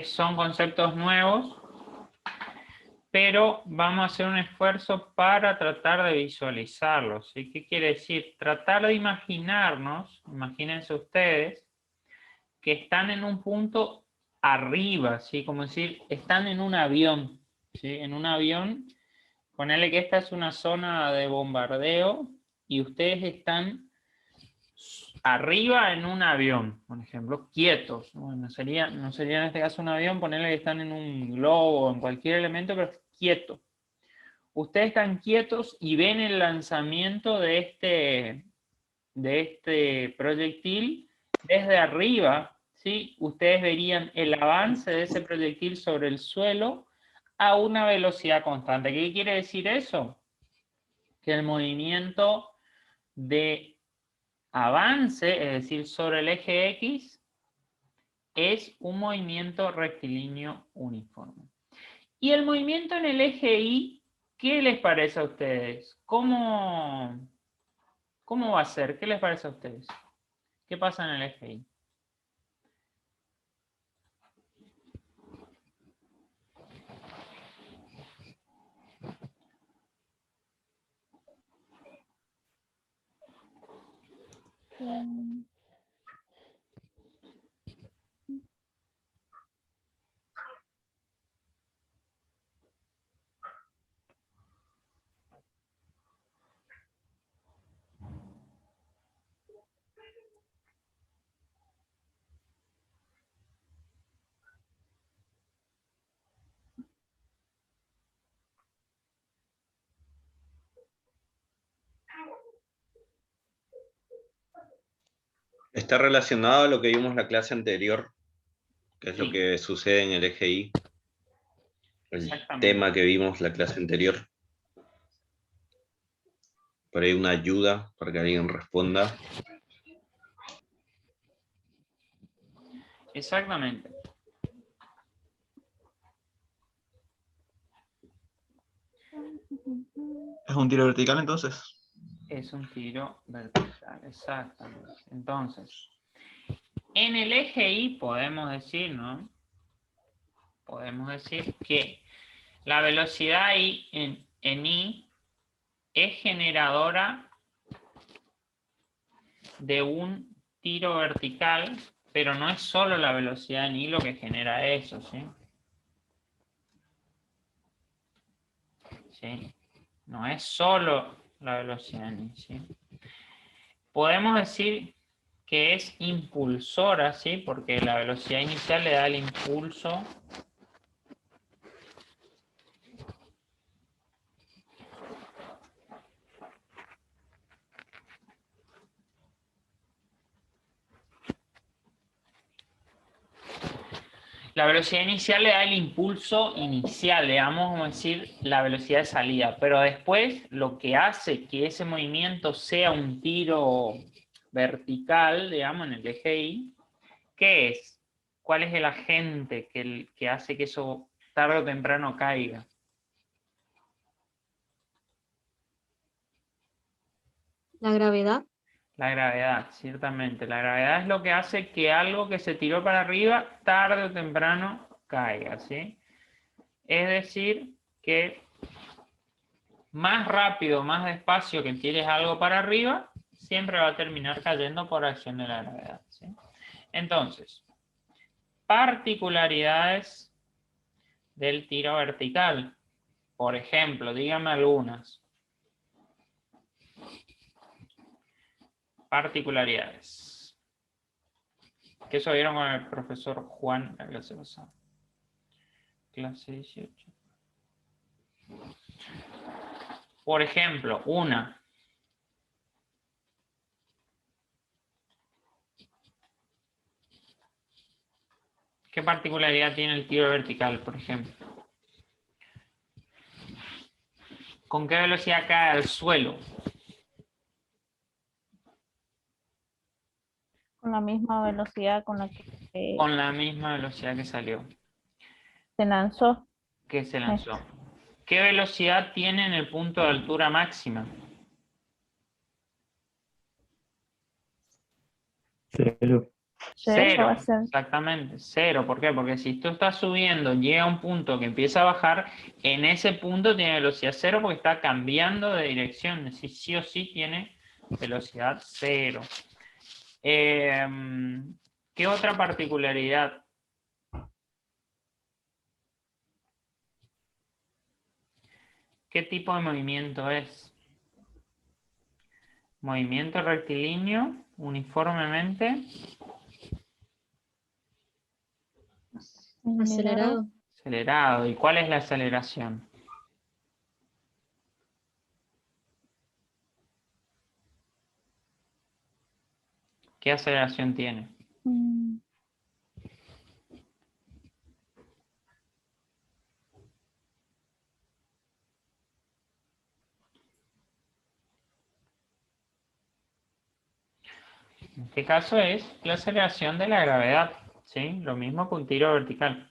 son conceptos nuevos, pero vamos a hacer un esfuerzo para tratar de visualizarlos. ¿Sí? ¿Qué quiere decir? Tratar de imaginarnos, imagínense ustedes, que están en un punto arriba, ¿sí? Como decir, están en un avión, ¿sí? En un avión, ponele que esta es una zona de bombardeo y ustedes están arriba en un avión, por ejemplo, quietos. Bueno, no sería en este caso un avión, ponerle que están en un globo o en cualquier elemento, pero quieto. Ustedes están quietos y ven el lanzamiento de este proyectil desde arriba, ¿sí? Ustedes verían el avance de ese proyectil sobre el suelo a una velocidad constante. ¿Qué quiere decir eso? Que el movimiento de avance, es decir, sobre el eje X, es un movimiento rectilíneo uniforme. Y el movimiento en el eje Y, ¿qué les parece a ustedes? ¿Cómo va a ser? ¿Qué les parece a ustedes? ¿Qué pasa en el eje Y? Está relacionado a lo que vimos en la clase anterior, que es Sí. lo que sucede en el eje Y. El Exactamente. tema que vimos la clase anterior. Por ahí una ayuda para que alguien responda. Exactamente. ¿Es un tiro vertical entonces? Es un tiro vertical, exactamente. Entonces, en el eje Y podemos decir, ¿no? Podemos decir que la velocidad I en Y es generadora de un tiro vertical, pero no es solo la velocidad en Y lo que genera eso, ¿sí? ¿Sí? No es solo la velocidad en Y, ¿sí? Podemos decir que es impulsora, ¿sí? Porque la velocidad inicial le da el impulso la velocidad inicial le da el impulso inicial, digamos, como decir, la velocidad de salida. Pero después lo que hace que ese movimiento sea un tiro vertical, digamos, en el eje Y, ¿qué es? ¿Cuál es el agente que hace que eso tarde o temprano caiga? La gravedad. La gravedad, ciertamente. La gravedad es lo que hace que algo que se tiró para arriba, tarde o temprano, caiga, ¿sí? Es decir, que más rápido, más despacio que tires algo para arriba, siempre va a terminar cayendo por acción de la gravedad, ¿sí? Entonces, particularidades del tiro vertical. Por ejemplo, dígame algunas. Particularidades. Que eso vieron con el profesor Juan la clase pasada. Clase 18. Por ejemplo, una. ¿Qué particularidad tiene el tiro vertical, por ejemplo? ¿Con qué velocidad cae al suelo? Con la misma velocidad con la que Con la misma velocidad que salió, se lanzó. que se lanzó. ¿Qué velocidad tiene en el punto de altura máxima? Cero. Cero va a ser. Exactamente, cero. ¿Por qué? Porque si tú estás subiendo, llega a un punto que empieza a bajar, en ese punto tiene velocidad cero porque está cambiando de dirección. Es decir, sí o sí tiene velocidad cero. ¿Qué otra particularidad? ¿Qué tipo de movimiento es? Movimiento rectilíneo, uniformemente Acelerado. acelerado. ¿Y cuál es la aceleración? ¿Qué aceleración tiene? Mm, En este caso es la aceleración de la gravedad, ¿sí? Lo mismo que un tiro vertical.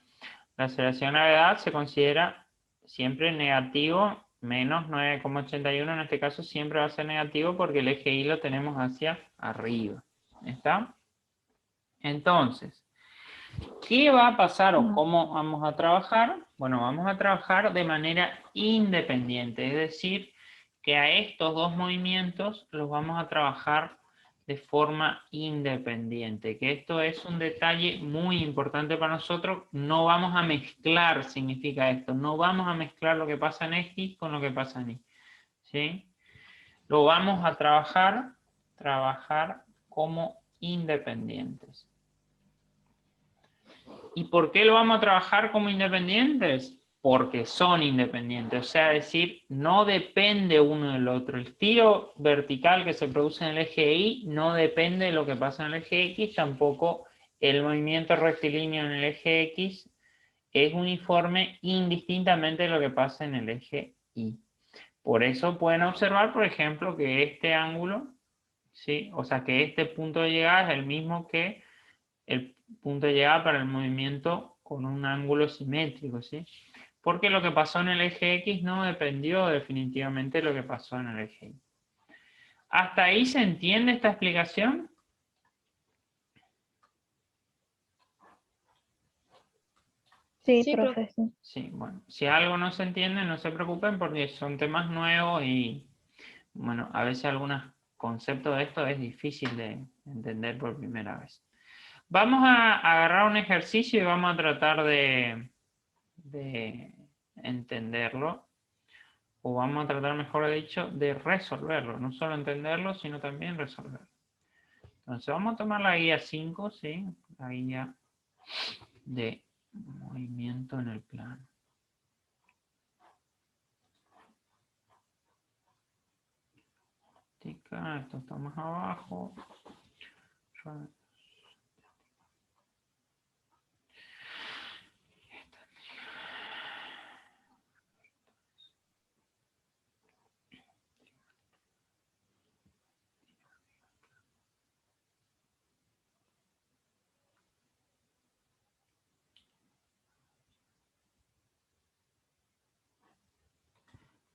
La aceleración de la gravedad se considera siempre negativo, menos 9,81, en este caso siempre va a ser negativo porque el eje Y lo tenemos hacia arriba. ¿Está? Entonces, ¿qué va a pasar o cómo vamos a trabajar? Bueno, vamos a trabajar de manera independiente, es decir, que a estos dos movimientos los vamos a trabajar de forma independiente, que esto es un detalle muy importante para nosotros. No vamos a mezclar, significa esto, no vamos a mezclar lo que pasa en X con lo que pasa en Y, ¿sí? Lo vamos a trabajar como independientes. ¿Y por qué lo vamos a trabajar como independientes? Porque son independientes, o sea, decir, no depende uno del otro. El tiro vertical que se produce en el eje Y no depende de lo que pasa en el eje X, tampoco el movimiento rectilíneo en el eje X es uniforme indistintamente de lo que pasa en el eje Y. Por eso pueden observar, por ejemplo, que este ángulo, ¿sí? O sea, que este punto de llegada es el mismo que el punto de llegada para el movimiento con un ángulo simétrico, ¿sí? Porque lo que pasó en el eje X no dependió definitivamente de lo que pasó en el eje Y. ¿Hasta ahí se entiende esta explicación? Sí, Sí, profe. profe, sí. Sí, bueno, si algo no se entiende, no se preocupen porque son temas nuevos y, bueno, a veces algunos conceptos de esto es difícil de entender por primera vez. Vamos a agarrar un ejercicio y vamos a tratar de entenderlo, o vamos a tratar, mejor dicho, de resolverlo. No solo entenderlo, sino también resolverlo. Entonces vamos a tomar la guía 5, ¿sí? La guía de movimiento en el plano. Esto está más abajo.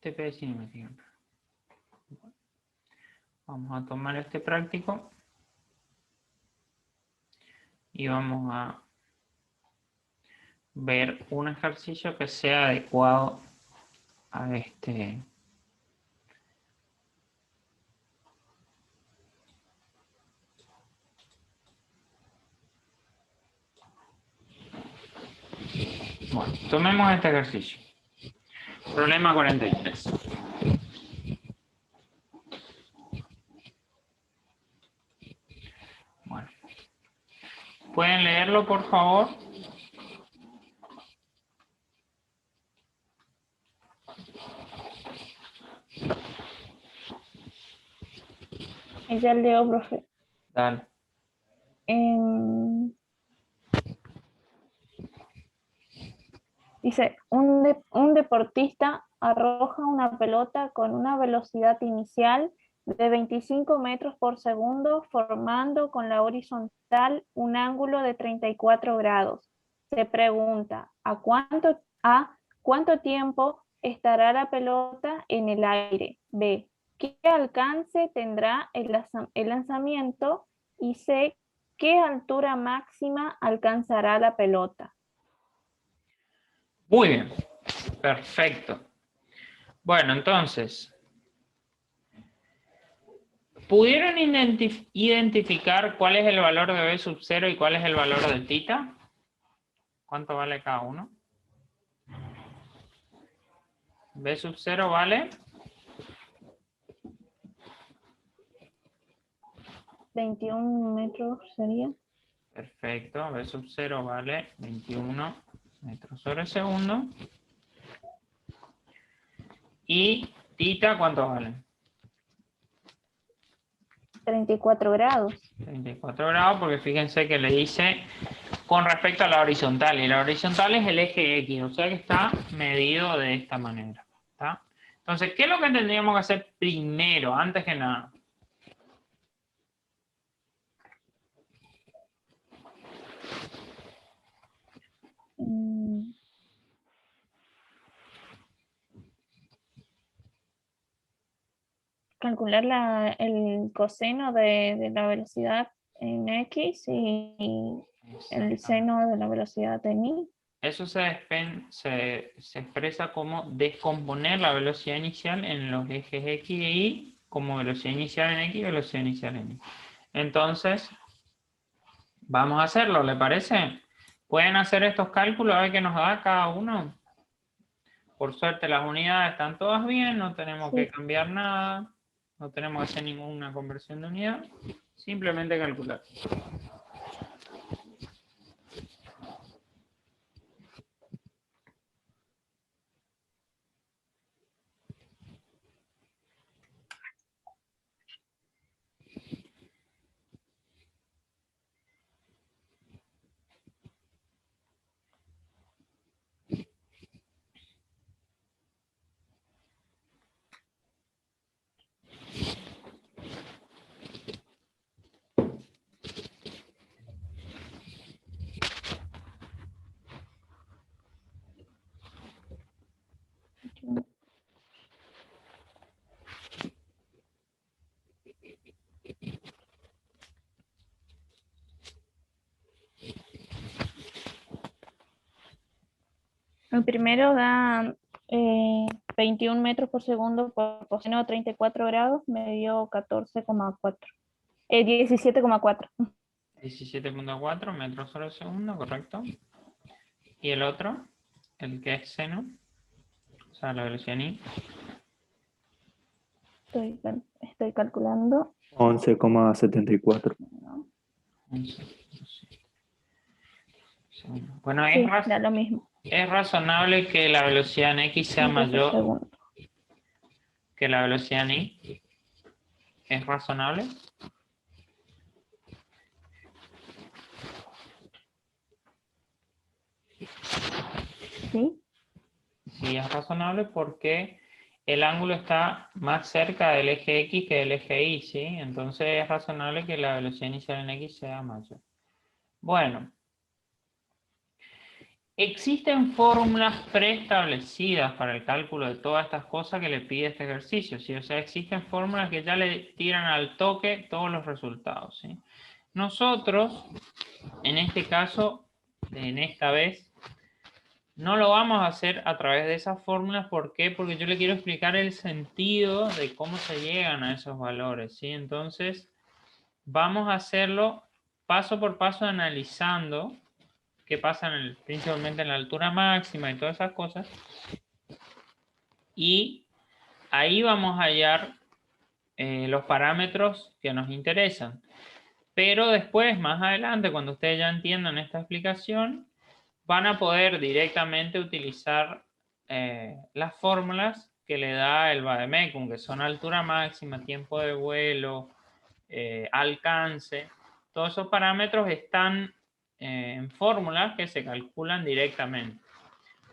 TP cinemática. Vamos a tomar este práctico y vamos a ver un ejercicio que sea adecuado a este. Bueno, tomemos este ejercicio. Problema 43. Bueno. ¿Pueden leerlo, por favor? Ya leo, profe. Dale. Dice, un deportista arroja una pelota con una velocidad inicial de 25 metros por segundo, formando con la horizontal un ángulo de 34 grados. Se pregunta, ¿a cuánto tiempo estará la pelota en el aire? B, ¿qué alcance tendrá el lanzamiento? Y C, ¿qué altura máxima alcanzará la pelota? Muy bien, perfecto. Bueno, entonces, ¿pudieron identificar cuál es el valor de B sub 0 y cuál es el valor de tita? ¿Cuánto vale cada uno? B sub 0 vale 21 metros sería. perfecto, B sub 0 vale 21 metros sobre segundo. ¿Y tita cuánto vale? 34 grados. 34 grados, porque fíjense que le hice con respecto a la horizontal, y la horizontal es el eje X, o sea que está medido de esta manera. ¿Está? Entonces, ¿qué es lo que tendríamos que hacer primero, antes que nada? Calcular el coseno de la velocidad en X y el seno de la velocidad en Y. Eso se expresa como descomponer la velocidad inicial en los ejes X y Y, como velocidad inicial en X y velocidad inicial en Y. Entonces, vamos a hacerlo, ¿le parece? ¿Pueden hacer estos cálculos a ver qué nos da cada uno? Por suerte las unidades están todas bien, no tenemos Sí. que cambiar nada, no tenemos que hacer ninguna conversión de unidad, simplemente calcular. El primero da 21 metros por segundo por coseno de 34 grados, me dio 14,4. 17,4. 17,4 metros sobre segundo, correcto. ¿Y el otro? El que es seno, o sea, la velocidad en Y. Estoy calculando. 11,74. 11. Bueno, Sí, da lo mismo. es razonable que la velocidad en X sea Metros por mayor segundo. que la velocidad en Y. ¿Es razonable? ¿Sí? Sí, es razonable porque el ángulo está más cerca del eje X que del eje Y, ¿sí? Entonces es razonable que la velocidad inicial en X sea mayor. Bueno. Existen fórmulas preestablecidas para el cálculo de todas estas cosas que le pide este ejercicio, ¿sí? O sea, existen fórmulas que ya le tiran al toque todos los resultados, ¿sí? Nosotros, en este caso, en esta vez, no lo vamos a hacer a través de esas fórmulas. ¿Por qué? Porque yo le quiero explicar el sentido de cómo se llegan a esos valores, ¿sí? Entonces, vamos a hacerlo paso por paso analizando qué pasa principalmente en la altura máxima y todas esas cosas. Y ahí vamos a hallar los parámetros que nos interesan. Pero después, más adelante, cuando ustedes ya entiendan esta explicación, van a poder directamente utilizar las fórmulas que le da el Vademecum, que son altura máxima, tiempo de vuelo, alcance. Todos esos parámetros están en fórmulas que se calculan directamente.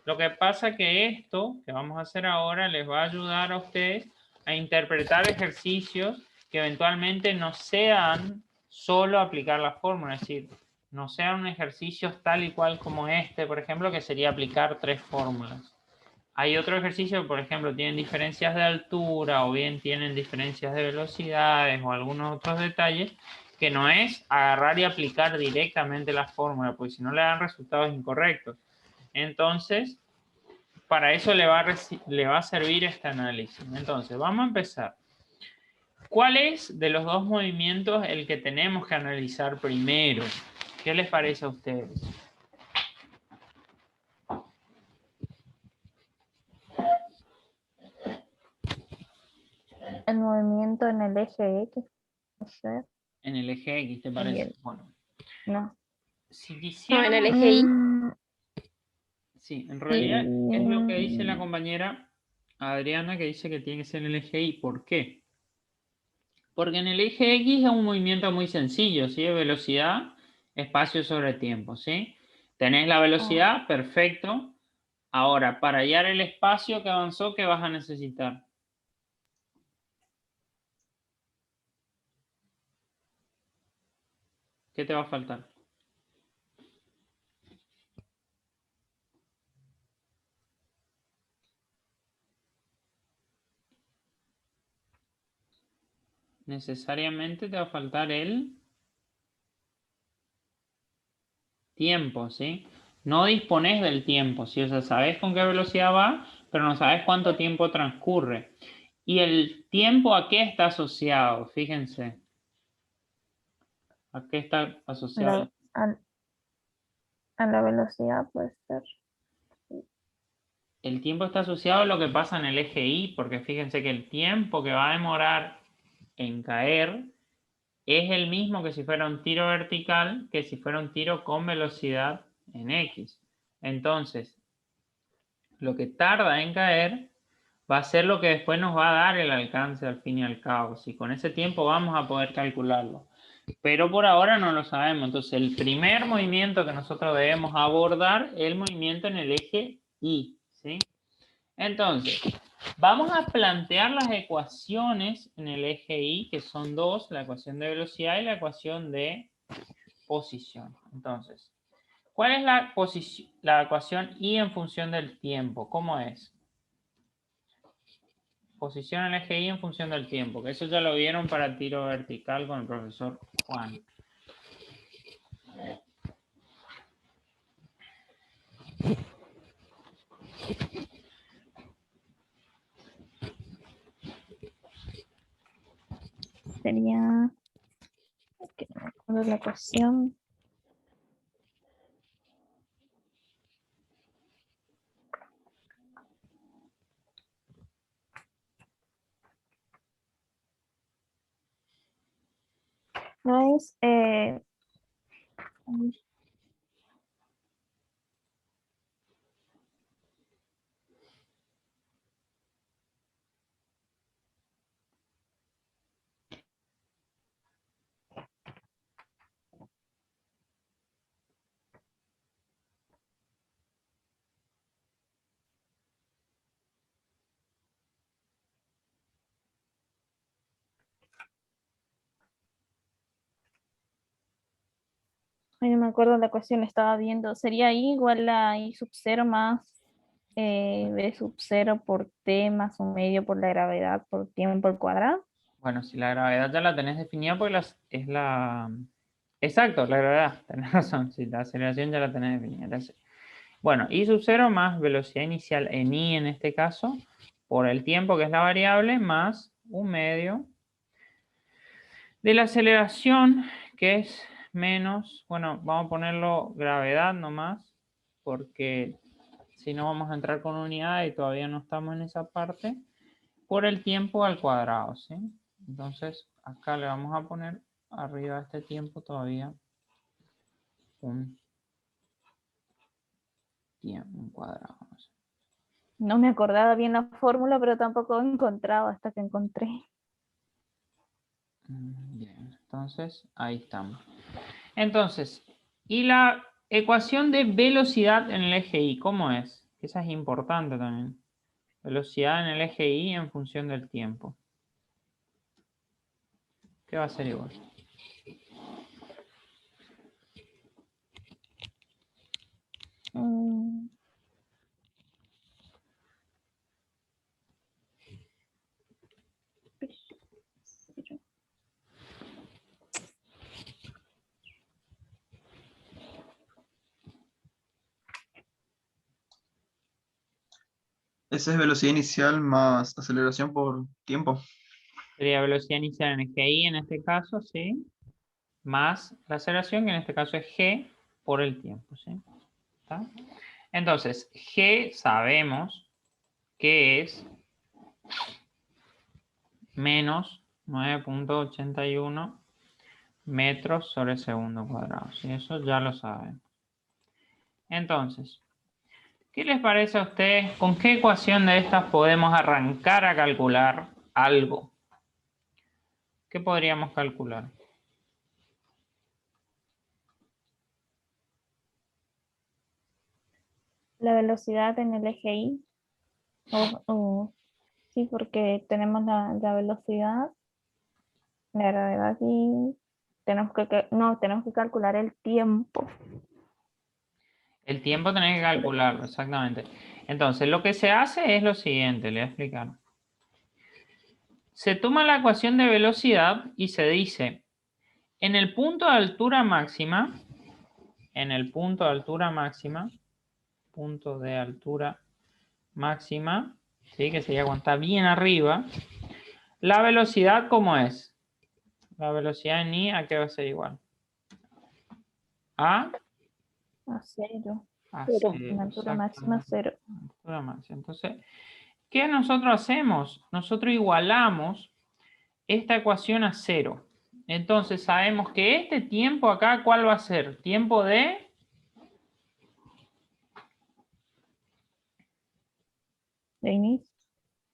Lo que pasa que esto que vamos a hacer ahora les va a ayudar a ustedes a interpretar ejercicios que eventualmente no sean solo aplicar la fórmula, es decir, no sean ejercicios tal y cual como este, por ejemplo, que sería aplicar 3 fórmulas. Hay otro ejercicio, por ejemplo, tienen diferencias de altura o bien tienen diferencias de velocidades o algunos otros detalles que no es agarrar y aplicar directamente la fórmula, porque si no le dan resultados incorrectos. Entonces, para eso le va a servir este análisis. Entonces, vamos a empezar. ¿Cuál es de los dos movimientos el que tenemos que analizar primero? ¿Qué les parece a ustedes? El movimiento en el eje X, no sé. En el eje X, ¿te parece? Bien. Bueno, No. si No, quisiéramos... en el eje Y. Sí, en realidad es lo que dice la Mm, compañera Adriana, que dice que tiene que ser en el eje Y. ¿Por qué? Porque en el eje X es un movimiento muy sencillo, ¿sí? Velocidad, espacio sobre tiempo, ¿sí? Tenés la velocidad, perfecto. Ahora, para hallar el espacio que avanzó, ¿qué vas a necesitar? ¿Qué te va a faltar? Necesariamente te va a faltar el tiempo, ¿sí? No dispones del tiempo, ¿sí? O sea, sabes con qué velocidad va, pero no sabes cuánto tiempo transcurre. ¿Y el tiempo a qué está asociado? Fíjense. ¿A qué está asociado? a la velocidad puede ser. El tiempo está asociado a lo que pasa en el eje Y, porque fíjense que el tiempo que va a demorar en caer es el mismo que si fuera un tiro vertical, que si fuera un tiro con velocidad en X. Entonces, lo que tarda en caer va a ser lo que después nos va a dar el alcance al fin y al cabo. Si con ese tiempo vamos a poder calcularlo. Pero por ahora no lo sabemos. Entonces, el primer movimiento que nosotros debemos abordar es el movimiento en el eje Y, ¿sí? Entonces, vamos a plantear las ecuaciones en el eje Y, que son dos, la ecuación de velocidad y la ecuación de posición. Entonces, ¿cuál es la ecuación Y en función del tiempo? ¿Cómo es? Posición en el eje Y en función del tiempo, que eso ya lo vieron para el tiro vertical con el profesor Juan. Sería, que no me acuerdo la ecuación. No es, ay, no me acuerdo la ecuación, estaba viendo. Sería I igual a I sub 0 más B sub 0 por T más un medio por la gravedad por tiempo al cuadrado. Bueno, si la gravedad ya la tenés definida, pues es la... Exacto, la gravedad, tenés razón. Si la aceleración ya la tenés definida. Bueno, I sub 0 más velocidad inicial en I en este caso, por el tiempo que es la variable, más un medio de la aceleración, que es menos, bueno, vamos a ponerlo gravedad nomás, porque si no vamos a entrar con unidad y todavía no estamos en esa parte, por el tiempo al cuadrado, ¿sí? Entonces, acá le vamos a poner arriba de este tiempo todavía un tiempo, un cuadrado. No sé. No me acordaba bien la fórmula, pero tampoco encontraba hasta que encontré. Bien, entonces ahí estamos. Entonces, ¿y la ecuación de velocidad en el eje Y? ¿Cómo es? Esa es importante también. Velocidad en el eje Y en función del tiempo. ¿Qué va a ser igual? Mm, Esa es velocidad inicial más aceleración por tiempo. Sería velocidad inicial en GI en este caso, ¿sí? Más la aceleración, que en este caso es G por el tiempo, ¿sí? ¿Está? Entonces, G sabemos que es menos 9.81 metros sobre segundo cuadrado. ¿Sí? Eso ya lo saben. Entonces, ¿qué les parece a ustedes? ¿Con qué ecuación de estas podemos arrancar a calcular algo? ¿Qué podríamos calcular? La velocidad en el eje Y. Sí, porque tenemos la velocidad, la gravedad y tenemos tenemos que calcular el tiempo. El tiempo tenés que calcularlo, exactamente. Entonces, lo que se hace es lo siguiente, le voy a explicar. Se toma la ecuación de velocidad y se dice, en el punto de altura máxima, punto de altura máxima, ¿sí? Que sería cuando está bien arriba, la velocidad, ¿cómo es? La velocidad en I, ¿a qué va a ser igual? A Cero. cero, En altura máxima, cero. altura máxima. Entonces, ¿qué nosotros hacemos? Nosotros igualamos esta ecuación a cero. Entonces sabemos que este tiempo acá, ¿cuál va a ser? Tiempo de... De inicio.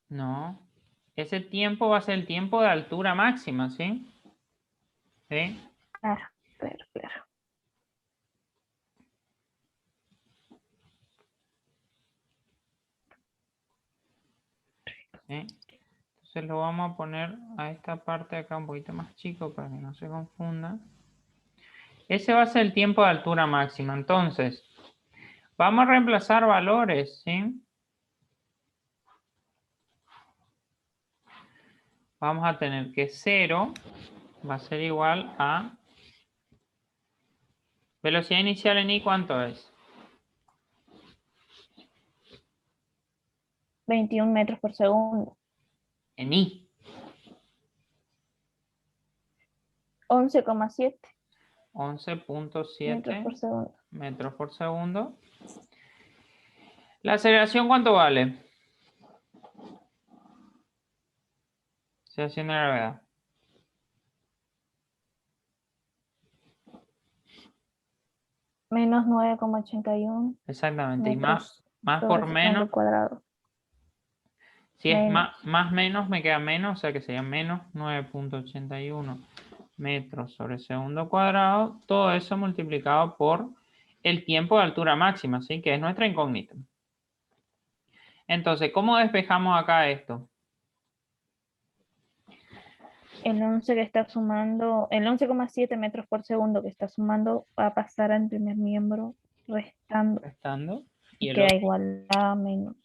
No. Ese tiempo va a ser el tiempo de altura máxima, ¿sí? ¿Sí? Claro. ¿Sí? Entonces lo vamos a poner a esta parte de acá un poquito más chico para que no se confunda. Ese va a ser el tiempo de altura máxima. Entonces, vamos a reemplazar valores, ¿sí? Vamos a tener que 0 va a ser igual a... Velocidad inicial en I, ¿cuánto es? 21 metros por segundo. En I. 11,7 11.7 metros por segundo. metros por segundo. ¿La aceleración cuánto vale? Aceleración de gravedad. Menos 9,81 Exactamente. Y metros más sobre por segundo menos. cuadrado. Si es Menos. más menos, me queda menos, o sea que sería menos 9.81 metros sobre segundo cuadrado. Todo eso multiplicado por el tiempo de altura máxima, ¿sí? Que es nuestra incógnita. Entonces, ¿cómo despejamos acá esto? El 11 que está sumando, el 11,7 metros por segundo que está sumando va a pasar al primer miembro restando. Restando. Y queda igual a menos.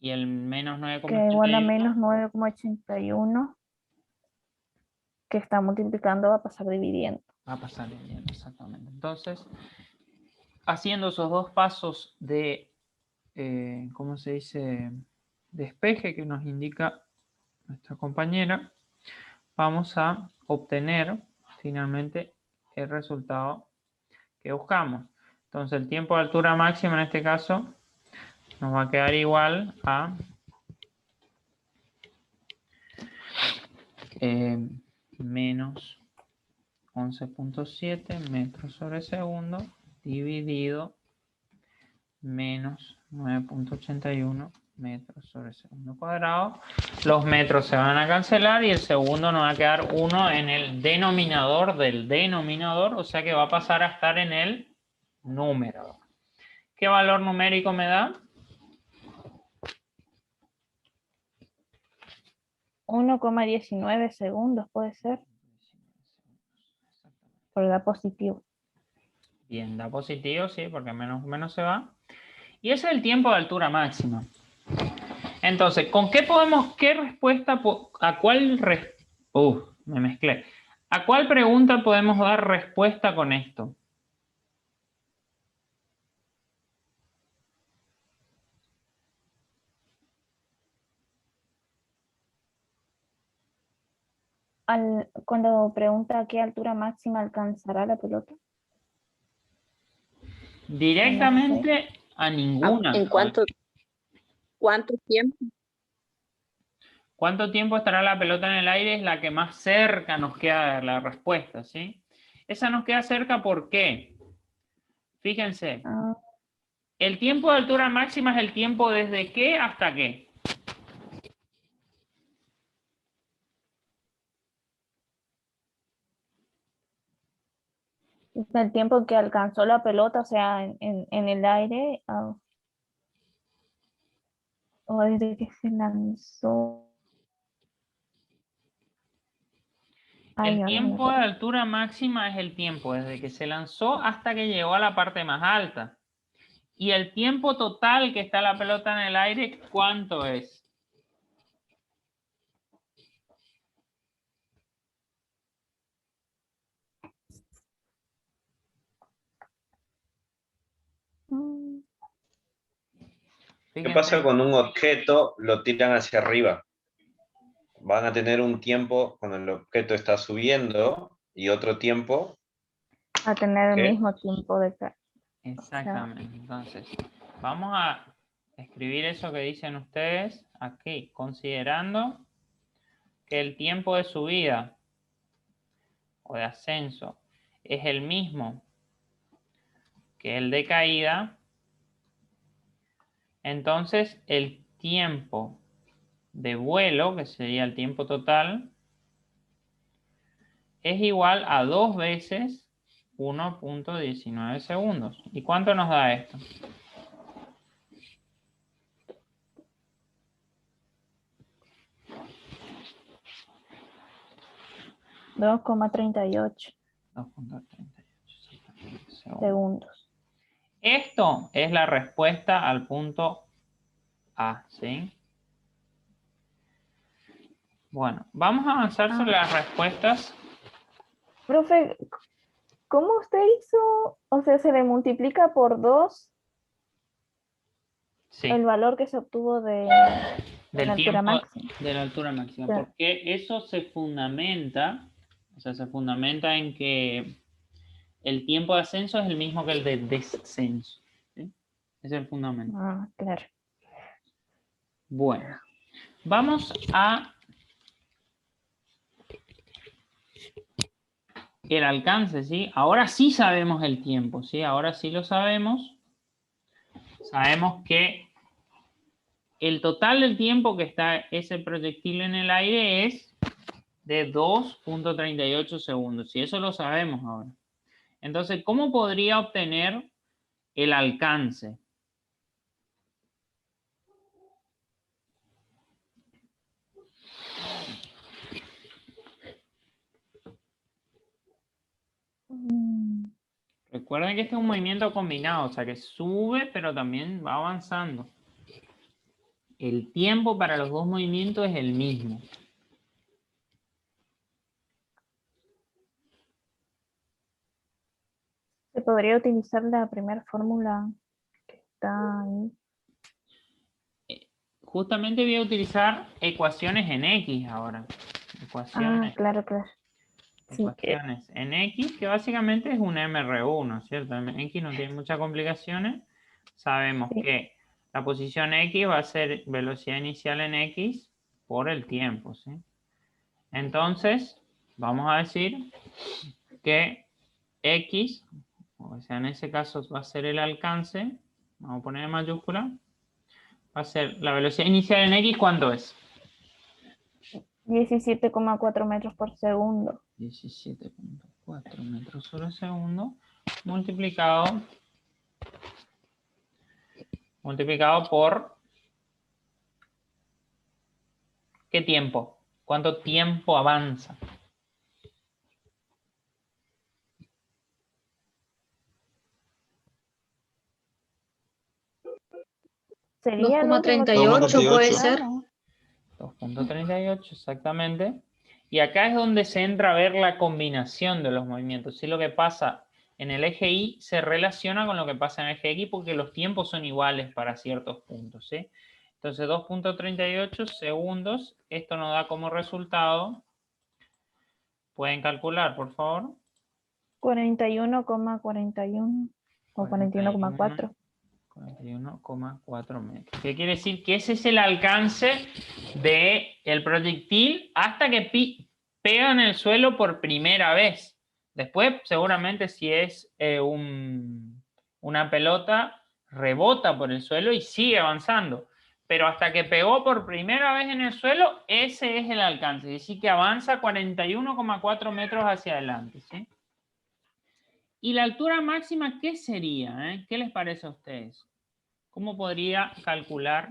Y el menos Queda igual a 9,81. menos 9,81 que está multiplicando, va a pasar dividiendo. Va a pasar dividiendo, exactamente. Entonces, haciendo esos dos pasos de, ¿cómo se dice? Despeje que nos indica nuestra compañera, vamos a obtener finalmente el resultado que buscamos. Entonces el tiempo de altura máxima en este caso nos va a quedar igual a menos 11.7 metros sobre segundo dividido menos 9.81 metros sobre segundo cuadrado. Los metros se van a cancelar y el segundo nos va a quedar 1 en el denominador del denominador, o sea que va a pasar a estar en el número. ¿Qué valor numérico me da? 1,19 segundos puede ser. Pero da positivo. Bien, da positivo, sí, porque menos se va. Y ese es el tiempo de altura máxima. Entonces, ¿con qué podemos, qué respuesta, a cuál, me mezclé. ¿A cuál pregunta podemos dar respuesta con esto? cuando pregunta a qué altura máxima alcanzará la pelota. Directamente a ninguna. ¿En cuánto tiempo? ¿Cuánto tiempo estará la pelota en el aire? Es la que más cerca nos queda de la respuesta, ¿sí? Esa nos queda cerca, ¿por qué? Fíjense. Ah, El tiempo de altura máxima es el tiempo desde qué hasta qué. es el tiempo que alcanzó la pelota, o sea, en el aire, o desde que se lanzó. Ay, El ahora no me tiempo de acuerdo. altura máxima es el tiempo desde que se lanzó hasta que llegó a la parte más alta. Y el tiempo total que está la pelota en el aire, ¿cuánto es? Mm, ¿Qué Fíjense. pasa con un objeto? Lo tiran hacia arriba. Van a tener un tiempo cuando el objeto está subiendo y otro tiempo a tener el que mismo tiempo de caída. Exactamente. Entonces, vamos a escribir eso que dicen ustedes aquí, considerando que el tiempo de subida o de ascenso es el mismo que el de caída. Entonces, el tiempo de vuelo, que sería el tiempo total, es igual a 2 veces 1.19 segundos. ¿Y cuánto nos da esto? $2,38 2.38 segundos. Esto es la respuesta al punto A, ¿sí? Bueno, vamos a avanzar sobre las respuestas. Profe, ¿cómo usted hizo? O sea, se le multiplica por 2 Sí, el valor que se obtuvo de del la altura tiempo máxima. de la altura máxima. Sí. Porque eso se fundamenta, o sea, se fundamenta en que el tiempo de ascenso es el mismo que el de descenso. ¿Sí? Ese es el fundamento. Ah, claro. Bueno, vamos a el alcance, ¿sí? Ahora sí sabemos el tiempo, ¿sí? Ahora sí lo sabemos. Sabemos que el total del tiempo que está ese proyectil en el aire es de 2.38 segundos. Y eso lo sabemos ahora. Entonces, ¿cómo podría obtener el alcance? Recuerden que este es un movimiento combinado, o sea que sube, pero también va avanzando. El tiempo para los dos movimientos es el mismo. Se podría utilizar la primera fórmula que está ahí. Justamente voy a utilizar ecuaciones en X ahora. Ecuaciones, Claro, claro. Sí, ecuaciones en X, que básicamente es un MR1, ¿cierto? X no tiene muchas complicaciones. Sabemos sí. que la posición X va a ser velocidad inicial en X por el tiempo, ¿sí? Entonces, vamos a decir que X, o sea, en ese caso va a ser el alcance, vamos a poner en mayúscula, va a ser la velocidad inicial en X, ¿cuánto es? 17,4 metros por segundo. 17.4 metros sobre segundo multiplicado por ¿qué tiempo? ¿Cuánto tiempo avanza? Sería el último 2,38 puede 2,38. ser. 2.38 exactamente. Y acá es donde se entra a ver la combinación de los movimientos. Si lo que pasa en el eje Y se relaciona con lo que pasa en el eje X porque los tiempos son iguales para ciertos puntos, ¿sí? Entonces 2.38 segundos, esto nos da como resultado Pueden calcular, por favor. 41,41 o 41,4. 41,4 metros. ¿Qué quiere decir? Que ese es el alcance del proyectil hasta que pega en el suelo por primera vez. Después, seguramente, si es una pelota, rebota por el suelo y sigue avanzando. Pero hasta que pegó por primera vez en el suelo, ese es el alcance. Es decir, que avanza 41,4 metros hacia adelante, ¿sí? ¿Y la altura máxima qué sería? ¿Qué les parece a ustedes? ¿Cómo podría calcular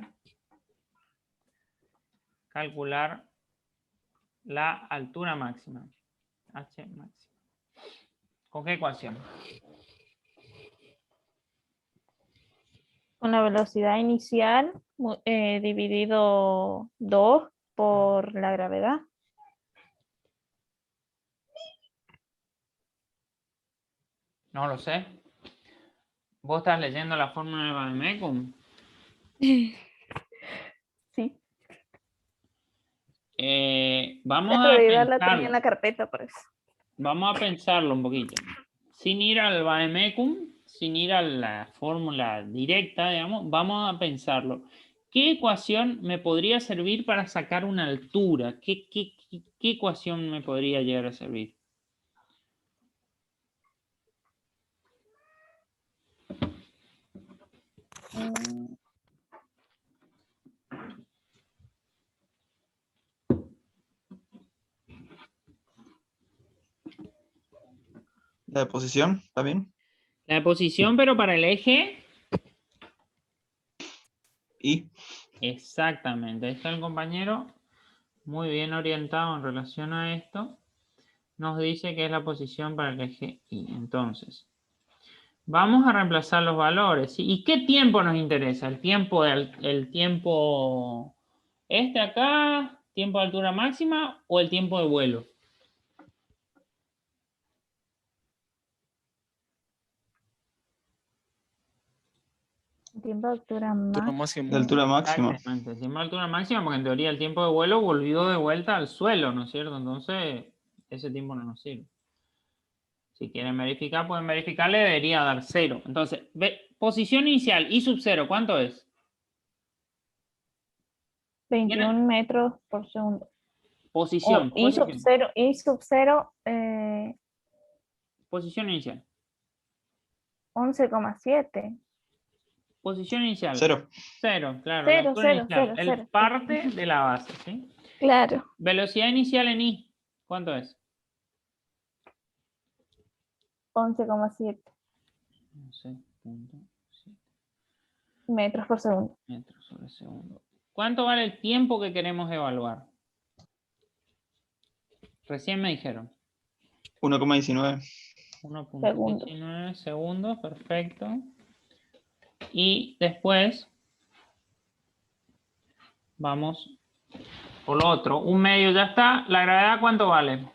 la altura máxima? H máxima. ¿Con qué ecuación? Con la velocidad inicial dividido 2 por la gravedad. No lo sé. ¿Vos estás leyendo la fórmula de Vademecum? Sí. Vamos Esta a de ayudarla tenía pensarlo. en la carpeta, por eso. Vamos a pensarlo un poquito. Sin ir al Vademecum, sin ir a la fórmula directa, digamos, vamos a pensarlo. ¿Qué ecuación me podría servir para sacar una altura? ¿Qué ecuación me podría llegar a servir? La de posición, ¿está bien? La de posición, pero para el eje. Y Exactamente. Ahí está el compañero muy bien orientado en relación a esto. Nos dice que es la posición para el eje Y. Entonces, vamos a reemplazar los valores. ¿Sí? ¿Y qué tiempo nos interesa? El tiempo este acá, tiempo de altura máxima o el tiempo de vuelo. Tiempo de altura de máxima. altura máxima. Exactamente, el tiempo de altura máxima, porque en teoría el tiempo de vuelo volvió de vuelta al suelo, ¿no es cierto? Entonces, ese tiempo no nos sirve. Si quieren verificar, pueden verificar, le debería dar 0. Entonces, posición inicial, I sub 0, ¿cuánto es? 21 metros por segundo. Posición. I sub 0, Posición inicial. 11,7. Posición inicial. 0. 0, claro. Cero, la altura cero, inicial. cero, El cero. parte de la base, ¿sí? Claro. Velocidad inicial en I, ¿cuánto es? 11,7 11.7 metros por segundo. metros sobre segundo. ¿Cuánto vale el tiempo que queremos evaluar? Recién me dijeron. 1,19. 1.19 segundos, perfecto. Y después vamos por lo otro. Un medio ya está. ¿La gravedad cuánto vale?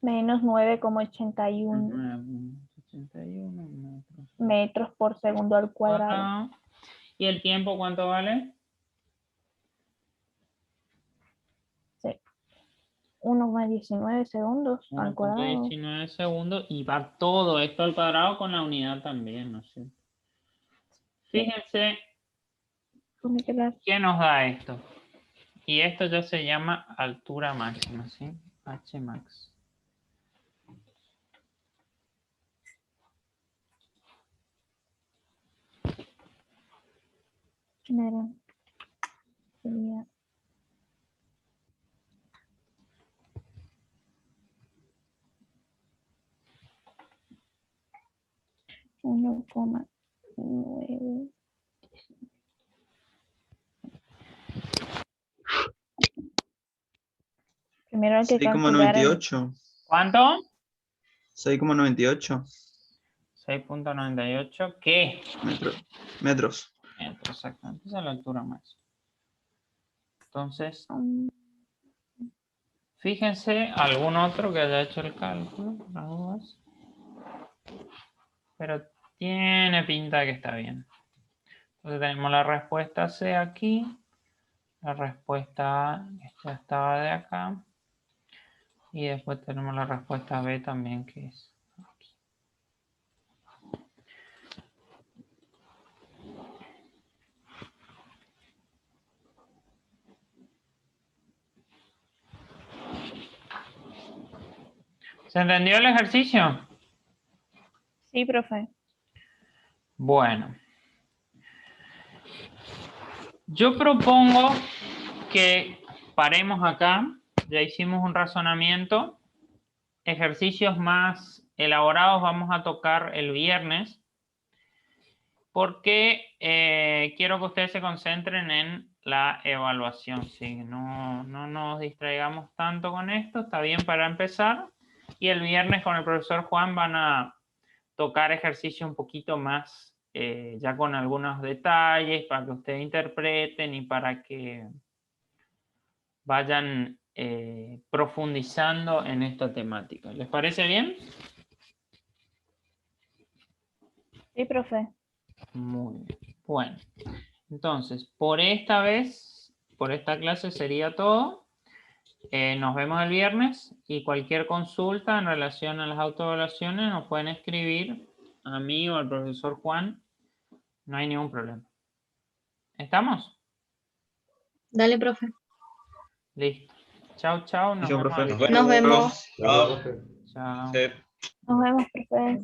Menos 9,81 9.81 metros por segundo al cuadrado. cuadrado. ¿Y el tiempo cuánto vale? 1,19 segundos al cuadrado. 1.19 segundos y va todo esto al cuadrado con la unidad también, ¿no es cierto? Fíjense qué nos da esto. Y esto ya se llama altura máxima, ¿sí? H max. Sería 1,9. Primero hay que calcular el 6,98. ¿Cuánto? 6,98 6.98. ¿Qué? metros. Metros, exactamente. Esa es la altura máxima. Entonces, fíjense algún otro que haya hecho el cálculo, por las dudas. Pero tiene pinta de que está bien. Entonces tenemos la respuesta C aquí. La respuesta A, esta estaba de acá. Y después tenemos la respuesta B también, que es aquí. ¿Se entendió el ejercicio? Sí, profe. Bueno. Yo propongo que paremos acá. Ya hicimos un razonamiento. Ejercicios más elaborados vamos a tocar el viernes. Porque quiero que ustedes se concentren en la evaluación. ¿Sí? No nos distraigamos tanto con esto. Está bien para empezar. Y el viernes con el profesor Juan van a tocar ejercicios un poquito más, ya con algunos detalles para que ustedes interpreten y para que vayan profundizando en esta temática. ¿Les parece bien? Sí, profe. Muy bien. Bueno, entonces, por esta vez, por esta clase sería todo. Nos vemos el viernes y cualquier consulta en relación a las autoevaluaciones nos pueden escribir a mí o al profesor Juan. No hay ningún problema. ¿Estamos? Dale, profe. Listo. Chao, chao. Nos Chao, vemos. profe. Nos Nos vemos. Chao. Chao. Sí. Nos vemos, profe.